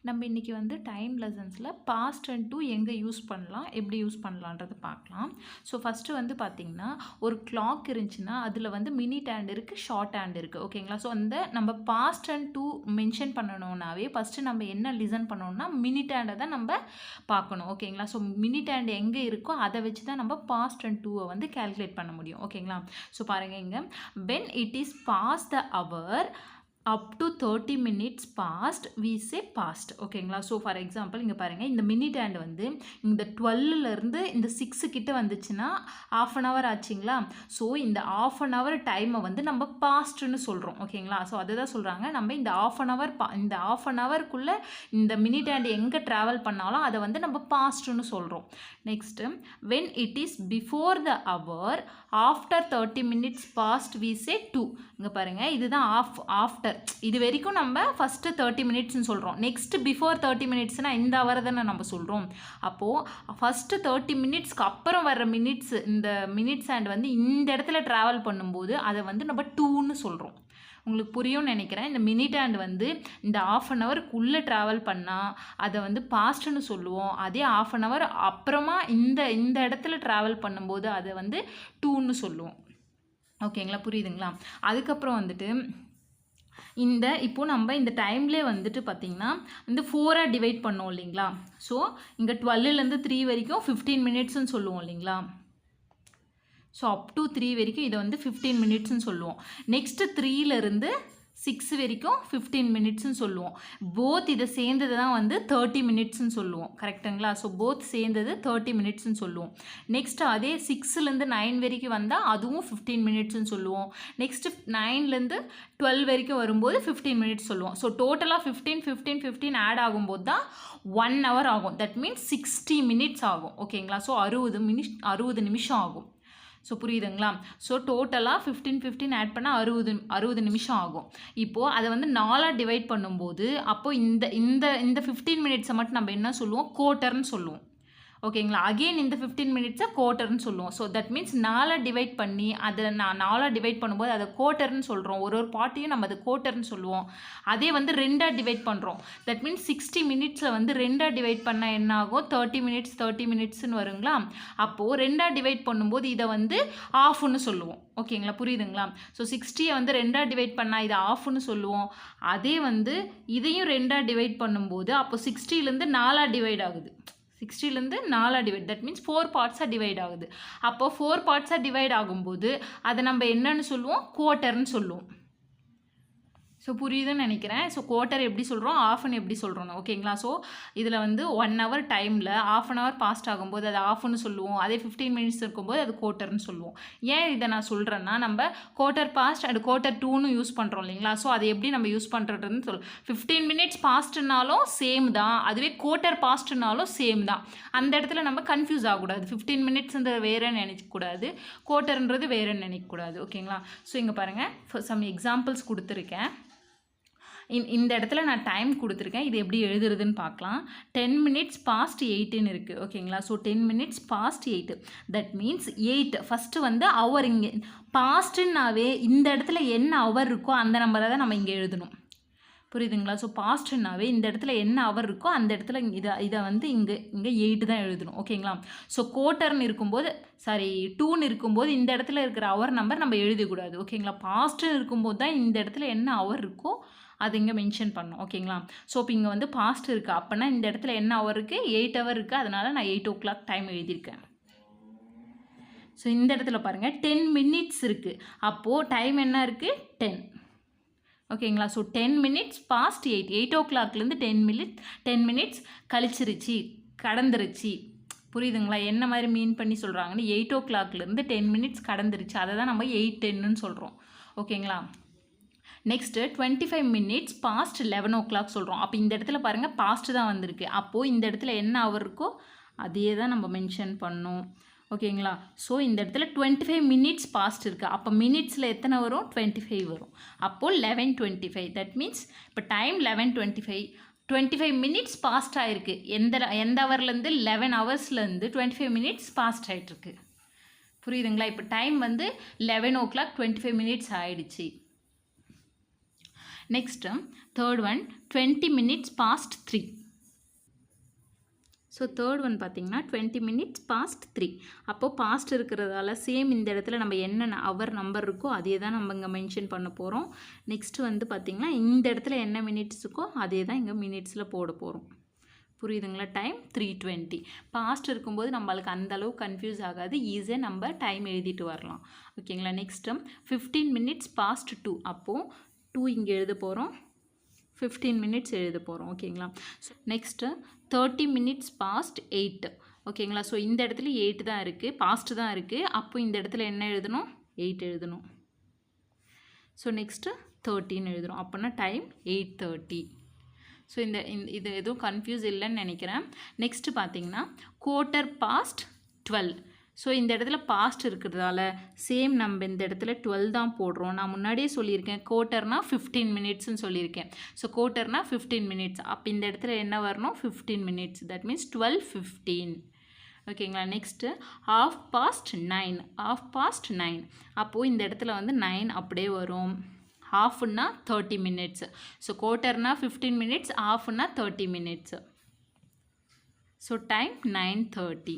நம்ம இன்றைக்கி வந்து டைம் லெசன்ஸில் பாஸ்ட் அண்ட் டூ எங்கே யூஸ் பண்ணலாம், எப்படி யூஸ் பண்ணலான்றது பார்க்கலாம். ஸோ ஃபஸ்ட்டு வந்து பார்த்திங்கன்னா, ஒரு கிளாக் இருந்துச்சுன்னா அதில் வந்து மினிட் ஹேண்ட் இருக்குது, ஷார்ட் ஹேண்ட் இருக்குது. ஓகேங்களா? ஸோ அந்த நம்ம பாஸ்ட் அண்ட் டூ மென்ஷன் பண்ணணுன்னாவே ஃபஸ்ட்டு நம்ம என்ன லிசன் பண்ணணும்னா மினிட் ஹேண்டை தான் நம்ம பார்க்கணும். ஓகேங்களா? ஸோ மினிட் ஹேண்ட் எங்கே இருக்கோ அதை வச்சு தான் நம்ம பாஸ்ட் அண்ட் டூவை வந்து கேல்குலேட் பண்ண முடியும். ஓகேங்களா? ஸோ பாருங்கள், இங்கே when it is past the hour up to 30 minutes past we say past. ஓகேங்களா? ஸோ ஃபார் எக்ஸாம்பிள் இங்கே பாருங்கள், இந்த மினிட் ஹேண்ட் வந்து இந்த 12லேருந்து இந்த 6 கிட்ட வந்துச்சுன்னா ½ அன் ஹவர் ஆச்சுங்களா? ஸோ இந்த ½ அன் ஹவர் டைமை வந்து நம்ம பாஸ்ட்னு சொல்கிறோம். ஓகேங்களா? ஸோ அதுதான் சொல்கிறாங்க, நம்ம இந்த ½ அன் ஹவர் இந்த ½ அன் ஹவருக்குள்ளே இந்த மினிட் ஹேண்ட் எங்கே ட்ராவல் பண்ணாலும் அதை வந்து நம்ம பாஸ்ட்னு சொல்கிறோம். Next when it is before the hour after 30 minutes past we say 2. இங்கே பாருங்கள், இதுதான் ஆஃப்டர். இது வரைக்கும் நம்ம ஃபஸ்ட்டு 30 மினிட்ஸ்னு சொல்கிறோம். நெக்ஸ்ட்டு பிஃபோர் 30 மினிட்ஸ்னால் இந்த ஹவர் தானே நம்ம சொல்கிறோம். அப்போது ஃபஸ்ட்டு 30 மினிட்ஸ்க்கு அப்புறம் வர்ற மினிட்ஸ், இந்த மினிட்ஸ் ஹேண்ட் வந்து இந்த இடத்துல ட்ராவல் பண்ணும்போது அதை வந்து நம்ம 2ன்னு சொல்கிறோம். உங்களுக்கு புரியும்னு நினைக்கிறேன். இந்த மினிட் ஹேண்ட் வந்து இந்த ½ அன் ஹவருக்குள்ளே ட்ராவல் பண்ணால் அதை வந்து பாஸ்ட்டுன்னு சொல்லுவோம். அதே ½ அன் ஹவர் அப்புறமா இந்த இடத்துல ட்ராவல் பண்ணும்போது அதை வந்து 2ன்னு சொல்லுவோம். ஓகேங்களா? புரியுதுங்களா? அதுக்கப்புறம் வந்துட்டு இப்போது நம்ம இந்த டைம்லேயே வந்துட்டு பார்த்திங்கன்னா இந்த 4ஆக டிவைட் பண்ணோம் இல்லைங்களா? ஸோ இங்கே 12லேருந்து 3 வரைக்கும் 15 மினிட்ஸ்ன்னு சொல்லுவோம் இல்லைங்களா? ஸோ அப் டு 3 வரைக்கும் இதை வந்து 15 மினிட்ஸ்ன்னு சொல்லுவோம். நெக்ஸ்ட்டு 3லேருந்து 6 வரைக்கும் 15 மினிட்ஸ்ன்னு சொல்லுவோம். போத் இதை சேர்ந்தது தான் வந்து 30 மினிட்ஸ்ன்னு சொல்லுவோம். கரெக்டுங்களா? ஸோ போத் சேர்ந்தது 30 மினிட்ஸ்ன்னு சொல்லுவோம். நெக்ஸ்ட்டு அதே 6லேருந்து 9 வரைக்கும் வந்தால் அதுவும் 15 மினிட்ஸ்ன்னு சொல்லுவோம். நெக்ஸ்ட்டு 9லேருந்து 12 வரைக்கும் வரும்போது 15 மினிட்ஸ் சொல்லுவோம். ஸோ டோட்டலாக 15 ஆட் ஆகும்போது தான் 1 ஹவர் ஆகும். தட் மீன்ஸ் 60 மினிட்ஸ் ஆகும். ஓகேங்களா? ஸோ 60 நிமிஷம் ஆகும். ஸோ புரியுதுங்களா? ஸோ டோட்டலாக 15 ஆட் பண்ணால் 60 நிமிஷம் ஆகும். இப்போது அதை வந்து 4ஆக டிவைட் பண்ணும்போது அப்போது இந்த 15 மினிட்ஸை மட்டும் நம்ம என்ன சொல்லுவோம்? குவார்ட்டர்னு சொல்லுவோம். ஓகேங்களா? அகெயின் இந்த 15 மினிட்ஸை குவார்ட்டர்னு சொல்லுவோம். ஸோ தட் மீன்ஸ் 4ஆக டிவைட் பண்ணி அதை 4ஆக டிவைட் பண்ணும்போது அதை குவார்ட்டர்னு சொல்கிறோம். ஒரு பார்ட்டியும் நம்ம அதை குவார்ட்டர்னு சொல்லுவோம். அதே வந்து 2ஆக டிவைட் பண்ணுறோம். தட் மீன்ஸ் 60 மினிட்ஸில் வந்து 2ஆக டிவைட் பண்ணால் என்ன ஆகும்? 30 மினிட்ஸ்னு வருங்களா? அப்போது 2ஆக டிவைட் பண்ணும்போது இதை வந்து ஆஃப்னு சொல்லுவோம். ஓகேங்களா? புரியுதுங்களா? ஸோ 60யை வந்து 2ஆக டிவைட் பண்ணால் இதை ஆஃப்னு சொல்லுவோம். அதே வந்து இதையும் 2ஆக டிவைட் பண்ணும்போது அப்போ 60லேருந்து 4ஆக டிவைட் ஆகுது. 60லேருந்து 4ஆக டிவைட், தட் மீன்ஸ் 4 பார்ட்ஸாக டிவைட் ஆகுது. அப்போது 4 பார்ட்ஸாக டிவைட் ஆகும்போது அதை நம்ம என்னன்னு சொல்லுவோம்? குவார்ட்டர்னு சொல்லுவோம். ஸோ புரியுதுன்னு நினைக்கிறேன். ஸோ குவார்ட்டர் எப்படி சொல்கிறோம், ஆஃப்னு எப்படி சொல்கிறோன்னு. ஓகேங்களா? ஸோ இதில் வந்து 1 ஹவர் டைமில் ½ அன் ஹவர் பாஸ்ட் ஆகும்போது அது ஆஃப்னு சொல்லுவோம். அதே 15 மினிட்ஸ் இருக்கும்போது அது குவார்ட்டர்னு சொல்லுவோம். ஏன் இதை நான் சொல்கிறேன்னா, நம்ம குவார்ட்டர் பாஸ்ட் அண்ட் குவார்ட்டர் 2ன்னு யூஸ் பண்ணுறோம் இல்லைங்களா? ஸோ அதை எப்படி நம்ம யூஸ் பண்ணுறதுன்னு 15 மினிட்ஸ் பாஸ்ட்னாலும் சேம் தான், அதுவே குவார்ட்டர் பாஸ்ட்னாலும் சேம் தான். அந்த இடத்துல நம்ம கன்ஃபியூஸ் ஆகக்கூடாது. 15 மினிட்ஸ்ன்றது வேறேன்னு நினைக்கக்கூடாது, குவார்ட்டர்ன்றது வேறேன்னு நினைக்கக்கூடாது. ஓகேங்களா? ஸோ இங்கே பாருங்கள், சம் எக்ஸாம்பிள்ஸ் கொடுத்துருக்கேன். இந்த இடத்துல நான் டைம் கொடுத்துருக்கேன். இது எப்படி எழுதுறதுன்னு பார்க்கலாம். 10 மினிட்ஸ் பாஸ்ட் 8ன்னு இருக்குது. ஓகேங்களா? So 10 minutes past 8, that means 8 first வந்து ஹவர். இங்கே பாஸ்ட்டுன்னாவே இந்த இடத்துல என்ன ஹவர் இருக்கோ அந்த நம்பரை தான் நம்ம இங்கே எழுதணும். புரியுதுங்களா? ஸோ பாஸ்ட்டுன்னாவே இந்த இடத்துல என்ன ஹவர் இருக்கோ அந்த இடத்துல இதை வந்து இங்கே 8 தான் எழுதணும். ஓகேங்களா? ஸோ குவார்ட்டர்னு இருக்கும்போது 2ன்னு இருக்கும்போது இந்த இடத்துல இருக்கிற ஹவர் நம்பர் நம்ம எழுதக்கூடாது. ஓகேங்களா? பாஸ்ட்டுன்னு இருக்கும்போது தான் இந்த இடத்துல என்ன ஹவர் இருக்கோ அது இங்கே மென்ஷன் பண்ணணும். ஓகேங்களா? ஸோ இப்போ இங்கே வந்து பாஸ்ட் இருக்குது, அப்போனா இந்த இடத்துல என்ன ஹவர் இருக்குது? 8 ஹவர் இருக்குது. அதனால் நான் 8 o'clock டைம் எழுதியிருக்கேன். ஸோ இந்த இடத்துல பாருங்கள் 10 மினிட்ஸ் இருக்குது. அப்போது டைம் என்ன இருக்குது? 10. ஓகேங்களா? ஸோ 10 மினிட்ஸ் பாஸ்ட் 8 o'clockலேருந்து 10 மினிட்ஸ் கழிச்சிருச்சு, கடந்துருச்சு. புரியுதுங்களா? என்ன மாதிரி மீன் பண்ணி சொல்கிறாங்கன்னு? 8 o'clockலேருந்து 10 மினிட்ஸ் கடந்துருச்சு, அதை தான் நம்ம 8:10ன்னு சொல்கிறோம். ஓகேங்களா? நெக்ஸ்ட்டு 25 மினிட்ஸ் பாஸ்ட் 11 o'clock சொல்கிறோம். அப்போ இந்த இடத்துல பாருங்கள் பாஸ்ட்டு தான் வந்திருக்கு. அப்போது இந்த இடத்துல என்ன ஹவர் இருக்கோ அதே தான் நம்ம மென்ஷன் பண்ணணும். ஓகேங்களா? ஸோ இந்த இடத்துல 25 மினிட்ஸ் பாஸ்ட் இருக்குது. அப்போ மினிட்ஸில் எத்தனை வரும்? 25 வரும். அப்போது 11:25, தட் மீன்ஸ் இப்போ டைம் 11:25. 25 மினிட்ஸ் பாஸ்ட் ஆகிருக்கு. எந்த ஹவர்லேருந்து? 11 ஹவர்ஸ்லேருந்து 25 மினிட்ஸ் பாஸ்ட் ஆகிட்டுருக்கு. புரியுதுங்களா? இப்போ டைம் வந்து 11 o'clock 25 மினிட்ஸ் ஆகிடுச்சு. Next third one 20 minutes past 3. So third one பார்த்திங்கன்னா 20 minutes past 3. அப்போது பாஸ்ட் இருக்கிறதால சேம் இந்த இடத்துல நம்ம என்ன அவர் நம்பர் இருக்கோ அதே தான் நம்ம இங்கே மென்ஷன் பண்ண போகிறோம். நெக்ஸ்ட்டு வந்து பார்த்திங்கன்னா இந்த இடத்துல என்ன மினிட்ஸ் இருக்கோ அதே தான் இங்கே மினிட்ஸில் போட போகிறோம். புரியுதுங்களா? டைம் 3:20. பாஸ்ட் இருக்கும்போது நம்மளுக்கு அந்தளவு கன்ஃபியூஸ் ஆகாது, ஈஸியாக நம்ம டைம் எழுதிட்டு வரலாம். ஓகேங்களா? Next 15 minutes past 2. அப்போது 2 இங்கே எழுத போகிறோம், 15 minutes எழுத போகிறோம். ஓகேங்களா? So next 30 minutes past 8. ஓகேங்களா? ஸோ இந்த இடத்துல 8 தான் இருக்குது, பாஸ்ட் தான் இருக்குது. அப்போ இந்த இடத்துல என்ன எழுதணும்? 8 எழுதணும். ஸோ நெக்ஸ்ட்டு 13 எழுதுகிறோம். அப்போனா டைம் 8:30. ஸோ இது எதுவும் கன்ஃபியூஸ் இல்லைன்னு நினைக்கிறேன். நெக்ஸ்ட்டு பார்த்தீங்கன்னா 1/4 past 12. ஸோ இந்த இடத்துல பாஸ்ட் இருக்கிறதால சேம் நம்ம இந்த இடத்துல 12 தான் போடுறோம். நான் முன்னாடியே சொல்லியிருக்கேன், குவார்ட்டர்னா 15 minutesன்னு சொல்லியிருக்கேன். ஸோ குவார்ட்டர்னா 15 minutes. அப்போ இந்த இடத்துல என்ன வரணும்? 15 minutes. That means 12:15. ஓகேங்களா? Next 1/2 past 9. 1/2 past 9. அப்போது இந்த இடத்துல வந்து 9 அப்படியே வரும். ஹாஃப்னா 30 minutes. ஸோ குவார்ட்டர்னா 15 minutes, ஹாஃப்னா 30 minutes. So time 9:30.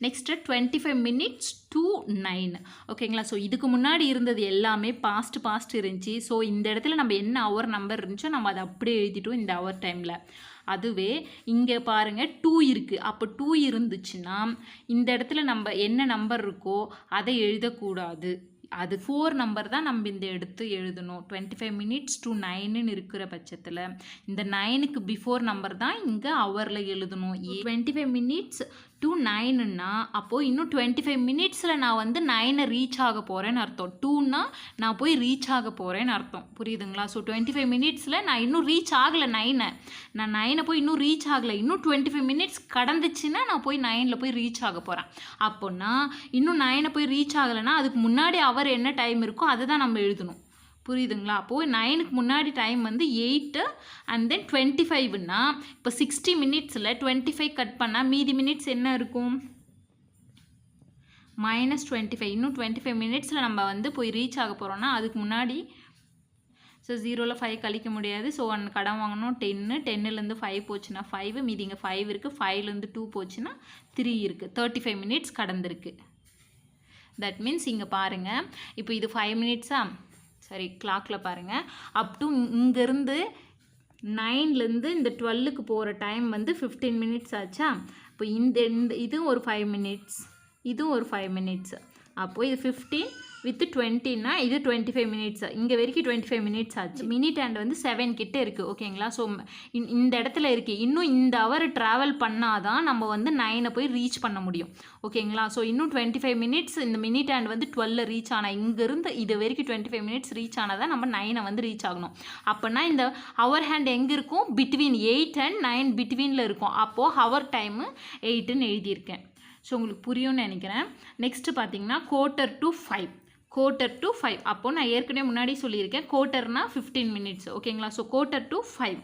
Next 25 minutes to 9. ஓகேங்களா? ஸோ இதுக்கு முன்னாடி இருந்தது எல்லாமே பாஸ்ட் இருந்துச்சு. ஸோ இந்த இடத்துல நம்ம என்ன அவர் நம்பர் இருந்துச்சோ நம்ம அதை அப்படியே எழுதிட்டோம் இந்த அவர் டைமில். அதுவே இங்கே பாருங்கள் 2 இருக்குது. அப்போ 2 இருந்துச்சுன்னா இந்த இடத்துல நம்ம என்ன நம்பர் இருக்கோ அதை எழுதக்கூடாது. அது 4 நம்பர் தான் நம்ம இந்த எடுத்து எழுதணும். 25 minutes to 9ன்னு இருக்கிற பட்சத்தில் இந்த 9க்கு பிஃபோர் நம்பர் தான் இங்கே ஹவரில் எழுதணும். 25 minutes to 9ன்னா அப்போது இன்னும் 25 minutesல நான் வந்து 9 ரீச் ஆக போகிறேன்னு அர்த்தம். 2ன்னா நான் போய் ரீச் ஆக போகிறேன்னு அர்த்தம். புரியுதுங்களா? ஸோ 25 minutesல நான் இன்னும் ரீச் ஆகலை 9. நான் 9 போய் இன்னும் ரீச் ஆகலை. இன்னும் 25 minutes கடந்துச்சுன்னா நான் போய் 9ல் போய் ரீச் ஆக போகிறேன். அப்போன்னா இன்னும் 9 போய் ரீச் ஆகலைன்னா அதுக்கு முன்னாடி அவர் என்ன டைம் இருக்கோ அதை தான் நம்ம எழுதணும். புரியுதுங்களா? அப்போது 9க்கு முன்னாடி டைம் வந்து 8 அண்ட் தென் 25ன்னா இப்போ 60 minutesல 25 கட் பண்ணால் மீதி மினிட்ஸ் என்ன இருக்கும்? -25. இன்னும் 25 minutesல நம்ம வந்து போய் ரீச் ஆக போகிறோன்னா அதுக்கு முன்னாடி ஸோ 0ல் 5 கழிக்க முடியாது. ஸோ 1 கடன் வாங்கணும் 10. 10லேருந்து 5 போச்சுன்னா 5, மீதி இங்கே 5 இருக்குது. 5லேருந்து 2 போச்சுன்னா 3 இருக்குது. 35 minutes கடந்திருக்கு. தட் மீன்ஸ் இங்கே பாருங்கள், இப்போ இது 5 minutesா? சரி, கிளாக்கில் பாருங்கள். அப் டு இங்கேருந்து 9லேருந்து இந்த 12க்கு போகிற டைம் வந்து 15 minutes ஆச்சா? இப்போ இந்த இதுவும் ஒரு 5 minutes, இதுவும் ஒரு 5 minutes. அப்போது இது 15 with 20ன்னா இது 25 minutes. இங்கே வரைக்கும் 25 minutes ஆச்சு. மினிட் ஹேண்ட் வந்து 7 கிட்டே இருக்குது. ஓகேங்களா? ஸோ இந்த இடத்துல இருக்குது. இன்னும் இந்த ஹவர் ட்ராவல் பண்ணால் தான் நம்ம வந்து 9 போய் ரீச் பண்ண முடியும். ஓகேங்களா? ஸோ இன்னும் 25 minutes இந்த மினிட் ஹேண்ட் வந்து 12 ரீச் ஆனால் இங்கேருந்து இது வரைக்கும் 25 minutes ரீச் ஆனால் தான் நம்ம 9 வந்து ரீச் ஆகணும். அப்போனா இந்த ஹவர் ஹேண்ட் எங்கே இருக்கும்? பிட்வீன் 8 and 9 பிட்வீனில் இருக்கும். அப்போது ஹவர் டைமு 8ன்னு எழுதியிருக்கேன். ஸோ உங்களுக்கு புரியும்னு நினைக்கிறேன். நெக்ஸ்ட்டு பார்த்தீங்கன்னா 1/4 to 5. 1/4 to 5. அப்போது நான் ஏற்கனவே முன்னாடி சொல்லியிருக்கேன், குவார்ட்டர்னா 15 minutes. ஓகேங்களா? So 1/4 to 5.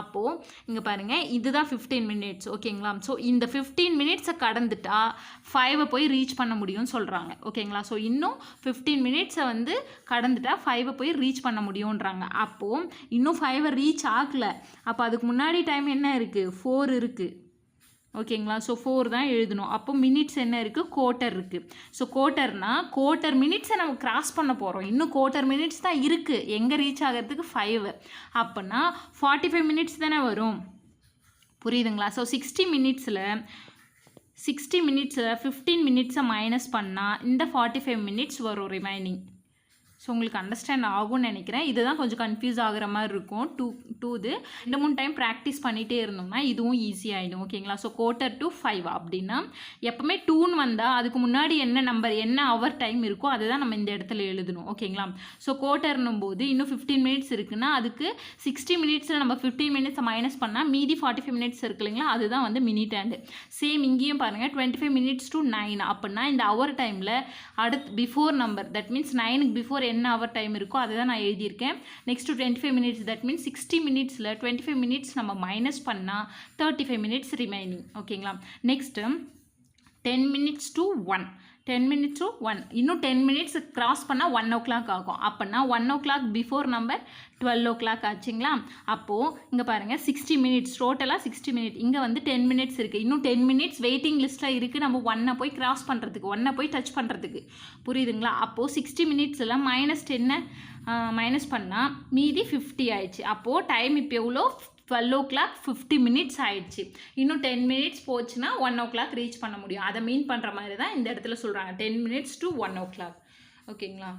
அப்போது இங்கே பாருங்கள், இதுதான் 15 minutes. ஓகேங்களா? ஸோ இந்த 15 minutesை கடந்துட்டா 5 போய் ரீச் பண்ண முடியும்னு சொல்கிறாங்க. ஓகேங்களா? ஸோ இன்னும் 15 minutesை வந்து கடந்துட்டா 5 போய் ரீச் பண்ண முடியுன்றாங்க. அப்போது இன்னும் 5 ரீச் ஆகலை. அப்போ அதுக்கு முன்னாடி டைம் என்ன இருக்குது? 4 இருக்குது. ஓகேங்களா? ஸோ 4 தான் எழுதணும். அப்போ மினிட்ஸ் என்ன இருக்குது? குவார்ட்டர் இருக்குது. ஸோ குவார்ட்டர்னா குவார்ட்டர் மினிட்ஸை நம்ம கிராஸ் பண்ண போகிறோம். இன்னும் குவார்ட்டர் மினிட்ஸ் தான் இருக்குது. எங்கே ரீச் ஆகிறதுக்கு 5. அப்போனா 45 minutes தானே வரும். புரியுதுங்களா? ஸோ 60 minutesல 15 minutesை மைனஸ் பண்ணால் இந்த 45 minutes வரும் ரிமைனிங். ஸோ உங்களுக்கு அண்டர்ஸ்டாண்ட் ஆகும்னு நினைக்கிறேன். இதுதான் கொஞ்சம் கன்ஃபியூஸ் ஆகிற மாதிரி இருக்கும். இது 2-3 டைம் ப்ராக்டிஸ் பண்ணிகிட்டே இருந்தோம்னா இதுவும் ஈஸியாகிடும். ஓகேங்களா? ஸோ 1/4 to 5 அப்படின்னா எப்போவுமே 2ன்னு வந்தால் அதுக்கு முன்னாடி என்ன நம்பர் என்ன ஹவர் டைம் இருக்கோ அதுதான் நம்ம இந்த இடத்துல எழுதணும். ஓகேங்களா? ஸோ குவார்ட்டர்னும் போது இன்னும் 15 minutes இருக்குன்னா அதுக்கு 60 minutesல நம்ம 15 minutesை மைனஸ் பண்ணால் மீதி 45 minutes இருக்கு இல்லைங்களா? அதுதான் வந்து மினிட் ஹேண்டு. சேம் இங்கேயும் பாருங்கள் 25 minutes to 9. அப்படின்னா இந்த ஹவர் டைமில் அடுத்து பிஃபோர் நம்பர், தட் மீன்ஸ் 9க்கு பிஃபோர் என்ன ஹவர் டைம் இருக்கோ அதை தான் நான் எழுதியிருக்கேன். நெக்ஸ்ட்டு 25 minutes, தட் மீன்ஸ் 60 minutesல 25 minutes நம்ம மைனஸ் பண்ணால் 35 minutes ரிமைனிங். ஓகேங்களா? Next 10 minutes to 1. 10 minutes to 1 இன்னும் 10 மினிட்ஸ் கிராஸ் பண்ணால் 1 o'clock ஆகும். அப்போனா 1 o'clock பிஃபோர் நம்ம 12 o'clock ஆச்சுங்களா. அப்போது இங்கே பாருங்கள் 60 மினிட்ஸ், டோட்டலாக 60 மினிட். இங்கே வந்து 10 மினிட்ஸ் இருக்குது. இன்னும் 10 மினிட்ஸ் வெயிட்டிங் லிஸ்ட்டில் இருக்குது நம்ம 1 போய் கிராஸ் பண்ணுறதுக்கு, 1 போய் டச் பண்ணுறதுக்கு. புரியுதுங்களா? அப்போது 60 மினிட்ஸில் -10 மைனஸ் பண்ணால் மீதி 50 ஆயிடுச்சு. அப்போது டைம் இப்போ எவ்வளோ? 12 o'clock 50 மினிட்ஸ் ஆயிடுச்சு. இன்னும் 10 மினிட்ஸ் போச்சுன்னா 1 o'clock ரீச் பண்ண முடியும். அதை மீன் பண்ணுற மாதிரி தான் இந்த இடத்துல சொல்கிறாங்க, 10 மினிட்ஸ் டு 1 o'clock. ஓகேங்களா?